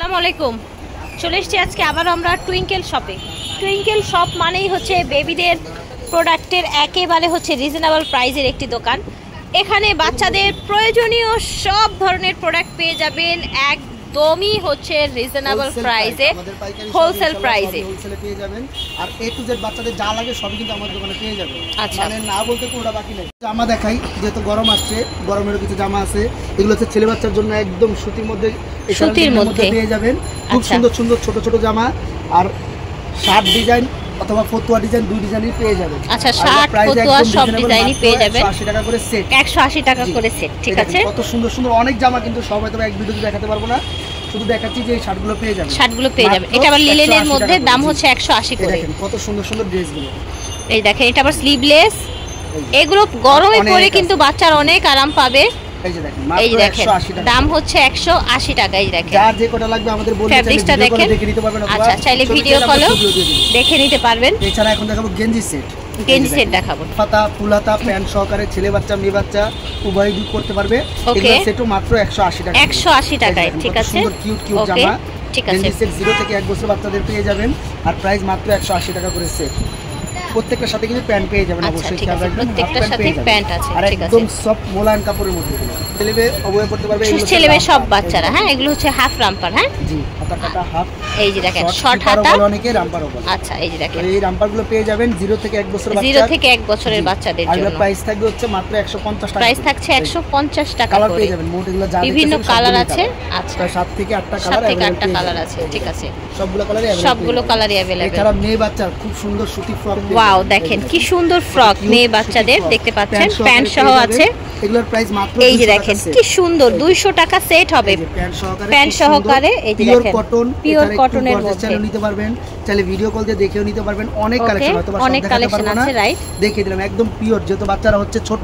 আসসালামু আলাইকুম। চলে এসেছি আজকে আবার আমরা টুইঙ্কেল শপে। টুইঙ্কেল শপ মানেই হচ্ছে বেবিদের প্রোডাক্টের একেবারে হচ্ছে রিজনেবল প্রাইসের একটি দোকান। এখানে বাচ্চাদের প্রয়োজনীয় সব ধরনের প্রোডাক্ট পেয়ে যাবেন একদমই হচ্ছে রিজনেবল প্রাইসে, হোলসেল প্রাইসে পেয়ে যাবেন। আর এ টু জেড বাচ্চাদের যা লাগে সবই কিন্তু আমাদের দোকানে পেয়ে যাবেন। আচ্ছা, মানে না বলতে কোনোটা বাকি নেই। জামা দেখাই, যেহেতু গরম আসছে, গরমেরও কিছু জামা আছে। এগুলো হচ্ছে ছেলে বাচ্চার জন্য একদম সুতির মধ্যে পেয়ে যাবেন। খুব সুন্দর সুন্দর ছোট ছোট জামা আর শার্ট ডিজাইন অথবা ফতুয়া ডিজাইন, দুই ডিজাইনই পেয়ে যাবেন। আচ্ছা, শার্ট ফতুয়া সব ডিজাইনই পেয়ে যাবেন। 180 টাকা করে সেট, 180 টাকা করে সেট। ঠিক আছে, কত সুন্দর সুন্দর অনেক জামা, কিন্তু সব হয়তো এক ভিডিওতে দেখাতে পারবো না। শুধু দেখাচ্ছি যে এই শার্টগুলো পেয়ে যাবেন। শার্টগুলো পেয়ে যাবেন। এটা আবার লিনেনের মধ্যে, দাম হচ্ছে 180 করে। দেখেন কত সুন্দর সুন্দর ড্রেসগুলো। এই দেখেন, এটা আবার স্লিভলেস। এগুলো গরমে পরে কিন্তু বাচ্চারা অনেক আরাম পাবে। এই যে দেখেন, দাম হচ্ছে 180 টাকা। এই দেখেন, যার যে কোটা লাগবে আমাদের বলতে ফেব্রিক্সটা দেখেন। আচ্ছা, চাইলে ভিডিও কলও দেখে নিতে পারবেন। এছাড়া এখন দেখাবো গেঞ্জি সেট। গেঞ্জি সেট দেখাবো, পাতা ফুল হাতা প্যান্ট সহকারে ছেলে বাচ্চা মেয়ে বাচ্চা উভয় ইউজ করতে পারবে। ওকে, সেটও মাত্র 180 টাকা। 180 টাকায়। ঠিক আছে, সুন্দর কিউট কিউট জামা। ঠিক আছে, গেঞ্জি সেট 0 থেকে 1 বছর বাচ্চাদের পেয়ে যাবেন। আর প্রাইস মাত্র 180 টাকা করে সেট। প্রত্যেকটার সাথে কিন্তু প্যান্ট পেয়ে যাবেন। অবশ্যই প্রত্যেকটার সাথে প্যান্ট আছে। আর একদম সফট মোলায়েম কাপড়ের মধ্যে ছেলেবে অবয় করতে পারবে। ছেলেবে সব বাচ্চারা। হ্যাঁ, এগুলো হচ্ছে হাফ রাম্পার। হ্যাঁ জি, হাতা হাফ। এই যে দেখেন, শর্ট হাতা, অনেকে রাম্পারও বলে। আচ্ছা, এই যে দেখেন, এই রাম্পারগুলো পেয়ে যাবেন 0 থেকে 1 বছর বাচ্চা, 0 থেকে 1 বছরের বাচ্চাদের জন্য। আর প্রাইস থাকবে হচ্ছে মাত্র 150 টাকা। প্রাইস থাকছে 150 টাকা কালার করে। পেয়ে যাবেন। মোট এগুলো যা বিভিন্ন কালার আছে। আচ্ছা, 7 থেকে 8টা কালার আছে। ঠিক আছে, সবগুলো কালারই अवेलेबल। সবগুলো কালারই अवेलेबल। এছাড়া মেয়ে বাচ্চার খুব সুন্দর সুতি ফ্রক। ওয়াও, দেখেন কি সুন্দর ফ্রক মেয়ে বাচ্চাদের দেখতে পাচ্ছেন। প্যান্ট সহ আছে। এগুলোর প্রাইস মাত্র এই যে দেখেন কি সুন্দর 200 টাকা সেট হবে প্যান্ট সহকারে। এই যে দেখেন, পিওর কটনের মধ্যে নিতে পারবেন। চাইলে ভিডিও কল দিয়ে দেখেও নিতে পারবেন। অনেক কালেকশন, হয়তো অনেক কালেকশন আছে। রাইট, দেখিয়ে দিলাম একদম পিওর, যেহেতু বাচ্চারা হচ্ছে ছোট,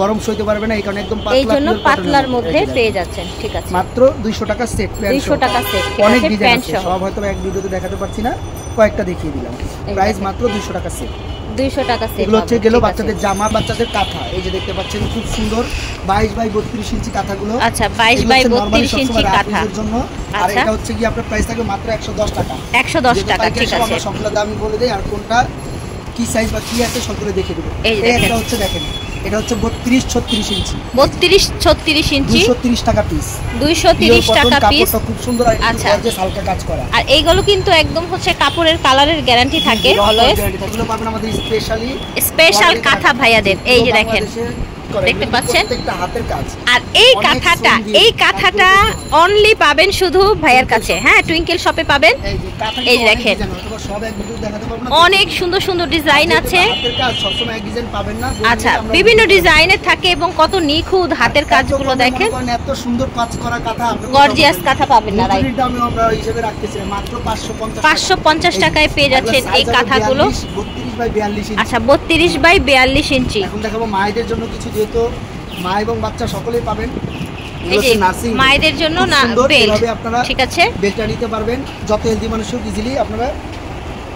গরম সইতে পারবে না, এই কারণে একদম পাতলা, এইজন্য পাতলার মধ্যে পেয়ে যাচ্ছেন। ঠিক আছে, মাত্র 200 টাকা সেট। 200 টাকা সেট। অনেক ডিজাইন আছে, সব হয়তো এক ভিডিওতে দেখাতে পারছি না, কয়েকটা দেখিয়ে দিলাম। প্রাইস মাত্র 200 টাকা সেট। 200 টাকা সেট। এগুলো হচ্ছে গেল বাচ্চাদের জামা, বাচ্চাদের কাঁথা। এই যে দেখতে পাচ্ছেন খুব সুন্দর 22 বাই 32 ইঞ্চি কাঁথাগুলো। আচ্ছা, 22 বাই 32 ইঞ্চি কাঁথা জন্য। আর এটা হচ্ছে কি আপনার প্রাইস থাকবে মাত্র 110 টাকা। 110 টাকা। ঠিক আছে, সবগুলো দামই বলে দেই, আর কোনটা কি সাইজ বা কি আছে সবগুলো দেখে দেব। এই একটা হচ্ছে দেখেন, এটা হচ্ছে 32-36 ইঞ্চি। 32-36 ইঞ্চি, 230 টাকা পিস। 230 টাকা পিস। কাপড়টা খুব সুন্দর, আর গর্জিয়াস হালকা কাজ করা। আর এইগুলো কিন্তু একদম হচ্ছে কাপড়ের কালারের গ্যারান্টি থাকে। অলওয়েজ এগুলো পাবেন আমাদের স্পেশাল কাঁথা ভাইয়াদের। এই যে দেখেন, দেখতে পাচ্ছেন হাতের কাজ। আর এই কাঁথাটা অনলি পাবেন শুধু ভাইয়ার কাছে। হ্যাঁ, টুইঙ্কেল শপে পাবেন। এই যে দেখেন, অনেক সুন্দর সুন্দর ডিজাইন আছে। আচ্ছা, বিভিন্ন ডিজাইনের থাকে এবং কত নিখুঁত হাতের কাজগুলো দেখেন। এত সুন্দর কাজ করা কাঁথা, গর্জিয়াস কাঁথা পাবেন না। রাইট, দামে আমরা হিসেবে রাখতেছি মাত্র 550 টাকায় পেয়ে যাচ্ছেন এই কাঁথাগুলো। 32 বাই 42 ইঞ্চি। আচ্ছা, 32 বাই 42 ইঞ্চি। এখন দেখাবো মায়েদের জন্য কিছু, যেহেতু মা এবং বাচ্চা সকলেই পাবেন। এই যে মায়েদের জন্য না বেল্ট। ঠিক আছে, বেল্টটা নিতে পারবেন, যত হেলদি মানুষ হোক ইজিলি আপনারা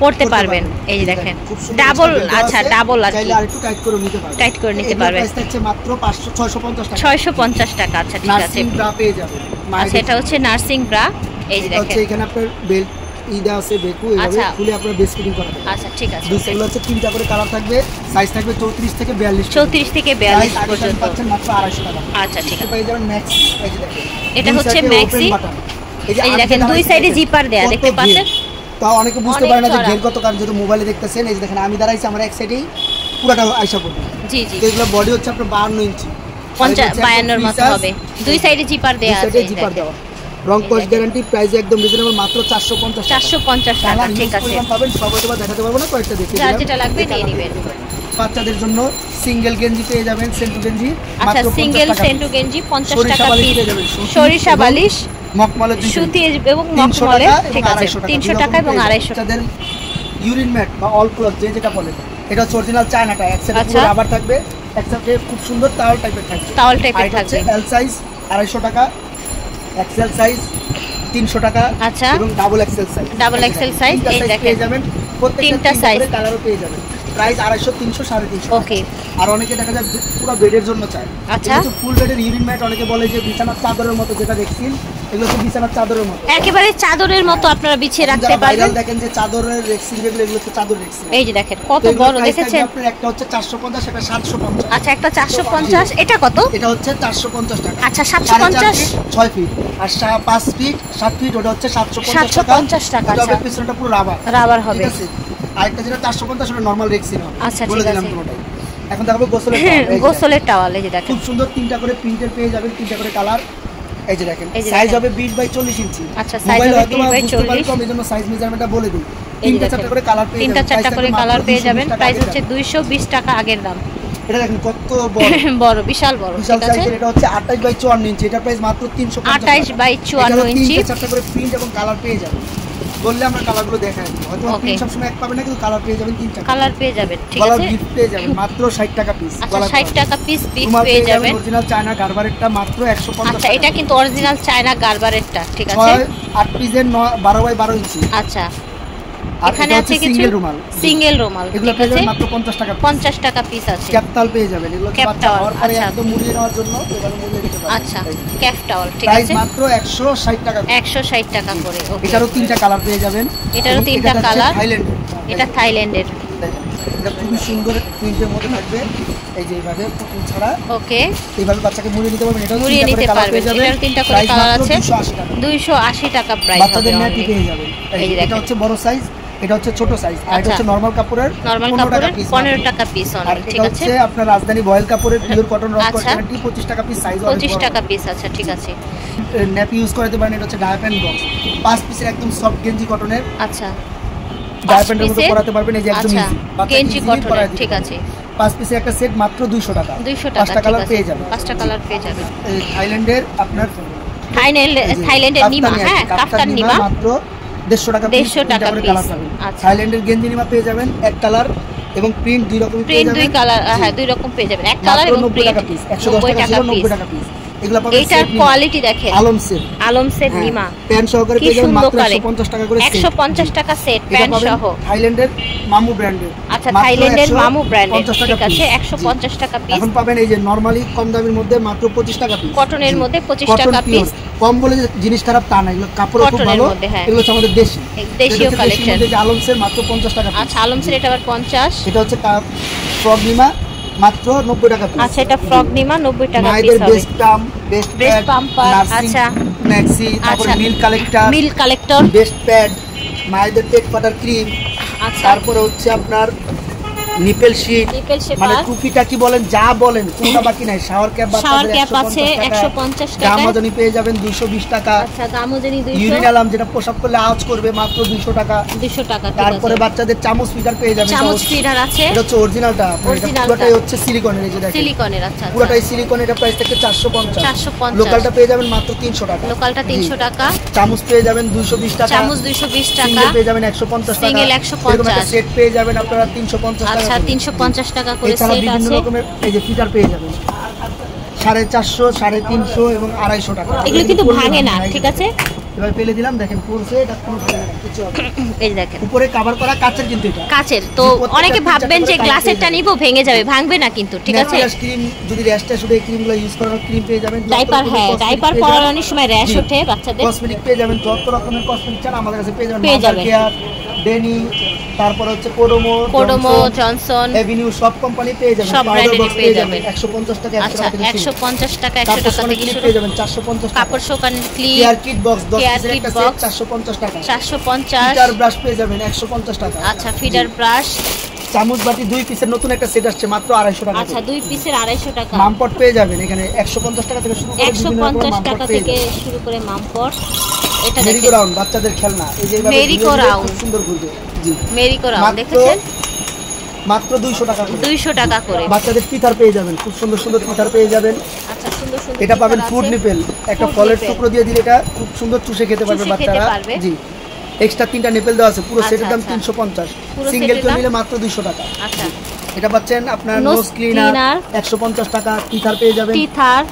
পড়তে পারবেন। এই যে দেখেন, ডাবল। আচ্ছা, ডাবল আর চাইলে আরেকটু টাইট করে নিতে পারবেন। টাইট করে নিতে পারবেন। প্রাইস থাকছে মাত্র 650 টাকা। 650 টাকা। আচ্ছা, ঠিক আছে, নার্সিং ব্রা পেয়ে যাবেন। আচ্ছা, এটা হচ্ছে নার্সিং ব্রা। এই যে দেখেন, এখানে আপনার বেল্ট ইদা আছে, বেকু এভাবে খুলে আপনারা বেস ফিটিং করা যাবে। আচ্ছা, ঠিক আছে। দুটো হচ্ছে 3টা করে কালার থাকবে। সাইজ থাকবে 34 থেকে 42। 34 থেকে 42 পর্যন্ত পাচ্ছেন মাত্র 250 টাকা। আচ্ছা, ঠিক আছে। পেয়ে যাবেন ম্যাক্স। এই যে দেখেন, এটা হচ্ছে ম্যাক্সি। এই যে দেখেন, দুই সাইডে জিপার দেয়া, দেখতে পাচ্ছেন। তাও অনেকে বুঝতে পারে না যে ঘের কত, কারণ যেহেতু মোবাইলে দেখতেছেন। এই যে দেখেন, আমি দাঁড়াইছি, আমার এক সাইডেই পুরোটা আইসা পড়বে। জি জি, এগুলো বডি হচ্ছে আপনার 52 ইঞ্চি, 52 এর মতো হবে। দুই সাইডে জিপার দেয়া আছে। জিপার দেওয়া, রং কস গ্যারান্টি। প্রাইস একদম রিজনেবল, মাত্র 450 টাকা। ঠিক আছে, পাবেন। সব হয়তো দেখাতে পারবো না, কয়েকটা দেখে যার যেটা লাগবে নিয়ে নেবেন। বাচ্চাদের জন্য সিঙ্গেল গেঞ্জি পেয়ে যাবেন, সেন্টু গেঞ্জি। আচ্ছা, সিঙ্গেল সেন্টু গেঞ্জি 50 টাকা পিস। সরিষা বালিশ, মকমলে সুতি এবং মকমলে। ঠিক আছে, 300 টাকা এবং 250 টাকা। ইউরিন ম্যাট বা অল ক্লথ যেটা বলে, এটা হচ্ছে অরিজিনাল চায়নাটা। এক সাইডে পুরো রাবার থাকবে, এক সাইডে খুব সুন্দর টাওয়াল টাইপের থাকবে। টাওয়াল টাইপের থাকবে। এল সাইজ 250 টাকা, এক্সেল সাইজ 300 টাকা। আচ্ছা, এবং double XL size. Double XL size এই দেখেন পেয়ে যাবেন। প্রত্যেকটা সাইজ কালারও পেয়ে যাবেন। প্রাইস 250, 300, 350। ওকে। আর অনেকে দেখা যায় পুরো বেডের জন্য চায়। আচ্ছা, ফুল বেডের ইউরিন ম্যাট, অনেকে বলে যে বিছানার চাদরের মতো যেটা দেখছেন, এগুলো হচ্ছে বিছানার চাদরের মতো, একেবারে চাদরের মতো আপনারা বিছিয়ে রাখতে পারবেন। দেখেন যে চাদরের রেক্সিং যেগুলো, এগুলো হচ্ছে চাদর রেক্সিং। এই যে দেখেন কত বড়, দেখেছেন? আপনার একটা হচ্ছে 450, একটা 750। আচ্ছা, একটা 450, এটা কত? এটা হচ্ছে 450 টাকা। আচ্ছা, 750, 6 ফিট আর 5 ফিট 7 ফিট, ওটা হচ্ছে 750 টাকা। তবে পিছনটা পুরো রাবার হবে, ঠিক আছে। আরেকটা যেটা 450, ওটা নরমাল রেক্সিং হবে। আচ্ছা, ঠিক আছে। এখন দেখাবো গোসলের টাওয়াল। এই যে দেখেন খুব সুন্দর 3টা করে প্রিন্টের পেয়ে যাবেন, 3টা করে কালার। এই যে দেখেন সাইজ হবে 20 বাই 40 ইঞ্চি। আচ্ছা, সাইজ হবে 20 বাই 40। আমি এজন্য সাইজ মেজারমেন্টটা বলে দিই। 3টা 4টা করে কালার পেয়ে যাবেন, 3টা 4টা করে কালার পেয়ে যাবেন। প্রাইস হচ্ছে 220 টাকা আগের দাম। এটা দেখেন কত বড় বড়, বিশাল বড়, ঠিক আছে। এটা হচ্ছে 28 বাই 54 ইঞ্চি, এটা প্রাইস মাত্র 350 টাকা। 28 বাই 54 ইঞ্চি। 3টা 4টা করে প্রিন্ট এবং কালার পেয়ে যাবেন। বললে আমরা কালারগুলো দেখাই দিই, হয়তো আপনি সব সময় এক পাবেন না, কিন্তু কালার পেয়ে যাবেন 3টা কালার পেয়ে যাবেন, ঠিক আছে। গিফট পেয়ে যাবেন মাত্র 60 টাকা পিস। আচ্ছা, 60 টাকা পিস পেয়ে যাবেন। অরিজিনাল চায়না গারবারেরটা মাত্র 150 আচ্ছা, এটা কিন্তু অরিজিনাল চায়না গারবারেরটা, ঠিক আছে। 8 পিসের 12 বাই 12 ইঞ্চি। আচ্ছা, এখানে আছে কিছু সিঙ্গেল রুমাল, এগুলো পেয়ে যাবেন মাত্র 50 টাকা। 50 টাকা পিস আছে। ক্যাপটাল পেয়ে যাবেন, এগুলো বাচ্চা হওয়ার পরে একদম মুড়িয়ে নেওয়ার জন্য এবারে মুড়িয়ে নিতে পারবেন। আচ্ছা, ক্যাপটাল, ঠিক প্রাইস আছে। মাত্র 160 টাকা। 160 টাকা করে। ওকে, এটারও 3টা কালার পেয়ে যাবেন। এটারও 3টা কালার। এটা থাইল্যান্ডের। দেখেন এটা খুবই সুন্দর প্রিন্টের মধ্যে থাকবে। এই যে এইভাবে পুতুল ছাড়া, ওকে, এইভাবে বাচ্চাকে মুড়িয়ে নিতে পারবেন। এটাও মুড়িয়ে নিতে পারবেন। এটারও 3টা করে কালার আছে। 280 টাকা প্রাইস হবে। বাচ্চাদের নেটি পেয়ে যাবেন। এটা হচ্ছে বড় সাইজ, এটা হচ্ছে ছোট সাইজ, আর এটা হচ্ছে নরমাল কাপড়ের 15 টাকা পিস অনলি, ঠিক আছে। এটা হচ্ছে আপনার রাজধানী বয়েল কাপড়ের পিওর কটন রফ কটন 25 টাকা পিস সাইজ, 25 টাকা পিস। আচ্ছা, ঠিক আছে। নেপি ইউজ করতে পারেন। এটা হচ্ছে ডায়াপ্যান্ট বক্স 5 পিসের একদম সফট গেঞ্জি কটনের। আচ্ছা, ডায়াপ্যান্টের মতো পরাতে পারবেন। এই যে একদম ইজি গেঞ্জি কটনের, ঠিক আছে। 5 পিসের একটা সেট মাত্র 200 টাকা। 5টা কালার পেয়ে যাবেন। 5টা কালার পেয়ে যাবেন। থাইল্যান্ডের আপনার থাইল্যান্ডের নিমা, হ্যাঁ, কাফতান নিমা মাত্র 150 টাকা। 150 টাকা পিস। আচ্ছা, থাইল্যান্ডের গেঞ্জি নিমা পেয়ে যাবেন এক কালার এবং প্রিন্ট দুই রকম পেয়ে যাবেন। দুই কালার, হ্যাঁ, দুই রকম পেয়ে যাবেন, এক কালার এবং প্রিন্ট। 110 টাকা, 90 টাকা পিস। এগুলা পাবেন। এটার কোয়ালিটি দেখেন, আলমসের নিমা প্যান্ট সহকারে পেয়ে যাবেন মাত্র 150 টাকা করে। 150 টাকা সেট প্যান্ট সহ। থাইল্যান্ডের মামু ব্র্যান্ডের। আচ্ছা, থাইল্যান্ডের মামু ব্র্যান্ডের, ঠিক আছে। 150 টাকা পিস। এখন পাবেন এই যে নরমালি কম দামের মধ্যে মাত্র 25 টাকা পিস। কটনের মধ্যে 25 টাকা পিস। কম বলে জিনিস খারাপ তা না, এগুলো কাপড় খুব ভালো। এগুলো হচ্ছে আমাদের দেশীয় কালেকশন। এই যে আলমসের মাত্র 50 টাকা। আচ্ছা, আলমসের এটা আবার 50। এটা হচ্ছে ফ্রক নিমা মাত্র 90 টাকা পিস। আচ্ছা, এটা ফ্রক নিমা 90 টাকা পিস হবে। বেস্ট পাম্পার, আচ্ছা, ম্যাক্সি, তারপর মিল কালেক্টর, বেস্ট প্যাড, মায়েদের পেট ফাটার ক্রিম। আচ্ছা, তারপরে হচ্ছে আপনার নিপেল শীট, মানে টুপিটা কি বলেন যা বলেন কোনটা বাকি নাই। শাওয়ার ক্যাপ আছে 150 টাকা। গামোজানি পেয়ে যাবেন 220 টাকা। আচ্ছা, গামোজানি 200। ইউরিন অ্যালার্ম যেটা পোশাক করলে আওয়াজ করবে মাত্র 200 টাকা। 200 টাকা। তারপরে বাচ্চাদের চামচ ফিডার পেয়ে যাবেন। চামচ ফিডার আছে। এটা হচ্ছে অরিজিনালটা, পুরোটাই হচ্ছে সিলিকনের। এই যে দেখেন সিলিকনের। আচ্ছা, পুরোটাই সিলিকন। এটা প্রাইস থেকে 450। 450। লোকালটা পেয়ে যাবেন মাত্র 300 টাকা। লোকালটা 300 টাকা। চামচ পেয়ে যাবেন 220 টাকা। চামচ 220 টাকা। সিঙ্গেল পেয়ে যাবেন 150 টাকা। সিঙ্গেল 150। সেট পেয়ে যাবেন আপনারা 350 টাকা। আচ্ছা, 350 টাকা করে সেট আছে। বিভিন্ন রকমের এই যে ফিটার পেয়ে যাবেন 450, 350 এবং 250 টাকা। এগুলো কিন্তু ভাঙে না, ঠিক আছে। এবার ফেলে দিলাম, দেখেন পড়ছে, এটা কোনো ভাঙে না, কিছু হবে না। এই দেখেন উপরে কভার করা কাচের, কিন্তু এটা কাচের। তো অনেকে ভাববেন যে গ্লাসেরটা নিব ভেঙে যাবে, ভাঙবে না কিন্তু, ঠিক আছে। ক্রিম যদি র্যাশটা শুধু এই ক্রিমগুলো ইউজ করার ক্রিম পেয়ে যাবেন। ডাইপার, হ্যাঁ, ডাইপার পরানোর সময় র্যাশ ওঠে বাচ্চাদের। কসমেটিক পেয়ে যাবেন, যত রকমের কসমেটিক চান আমাদের কাছে পেয়ে যাবেন। ডেনি, তারপর হচ্ছে কোডোমো, জনসন, এভিনিউ, সব কোম্পানি পেয়ে যাবেন। সব ব্র্যান্ডের পেয়ে যাবেন 150 টাকা। আচ্ছা, 150 টাকা, 100 টাকা থেকে শুরু পেয়ে যাবেন 450 টাকা। কাপড় শোকান ক্লিপ, কেয়ার কিট বক্স 10 পিসের একটা সেট 450 টাকা। 450। ফিডার ব্রাশ পেয়ে যাবেন 150 টাকা। আচ্ছা, ফিডার ব্রাশ। চামচ বাটি 2 পিসের নতুন একটা সেট আসছে মাত্র 250 টাকা। আচ্ছা, 2 পিসের 250 টাকা। মামপট পেয়ে যাবেন এখানে 150 টাকা থেকে শুরু করে 150 টাকা থেকে শুরু করে মামপট। এটা মেরি গো রাউন্ড বাচ্চাদের খেলনা, এই যে এইভাবে মেরি গো রাউন্ড খুব সুন্দর ঘুরবে। জি, মেরি গো রাউন্ড দেখেছেন মাত্র 200 টাকা করে। 200 টাকা করে। বাচ্চাদের পিঠার পেয়ে যাবেন, খুব সুন্দর সুন্দর পিঠার পেয়ে যাবেন। আচ্ছা, সুন্দর সুন্দর এটা পাবেন ফুড নিপেল, একটা ফলের টুকরো দিয়ে দিলে এটা খুব সুন্দর চুষে খেতে পারবে বাচ্চারা। জি, এক্সট্রা 3টা নিপেল দেওয়া আছে। পুরো সেটের দাম 350, সিঙ্গেল কেউ নিলে মাত্র 200 টাকা। আচ্ছা, এটা পাচ্ছেন আপনার নোজ ক্লিনার 150 টাকা। টিথার পেয়ে যাবেন, টিথার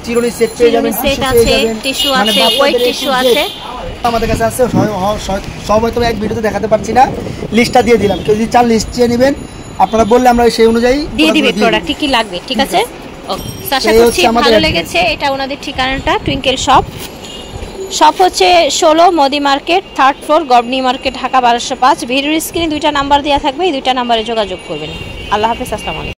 চিরুনি সেট পেয়ে যাবেন, সেট আছে, টিস্যু আছে, ওয়েট টিস্যু আছে আমাদের কাছে আছে। সব হয়তো এক ভিডিওতে দেখাতে পারছি না, লিস্টটা দিয়ে দিলাম। কেউ যদি চান লিস্ট চেয়ে নেবেন, আপনারা বললে আমরা সেই অনুযায়ী দিয়ে দিবে প্রোডাক্ট কি লাগবে, ঠিক আছে। আশা করছি ভালো লেগেছে। এটা ওনাদের ঠিকানাটা টুইঙ্কেল শপ। শপ হচ্ছে 16 মোদি মার্কেট, 3rd ফ্লোর, গভর্নি মার্কেট, ঢাকা 1205। ভিডিওর স্ক্রিনে 2টা নাম্বার দেওয়া থাকবে, এই 2টা নাম্বারে যোগাযোগ করবেন। আল্লাহ হাফেজ, আসসালামু আলাইকুম।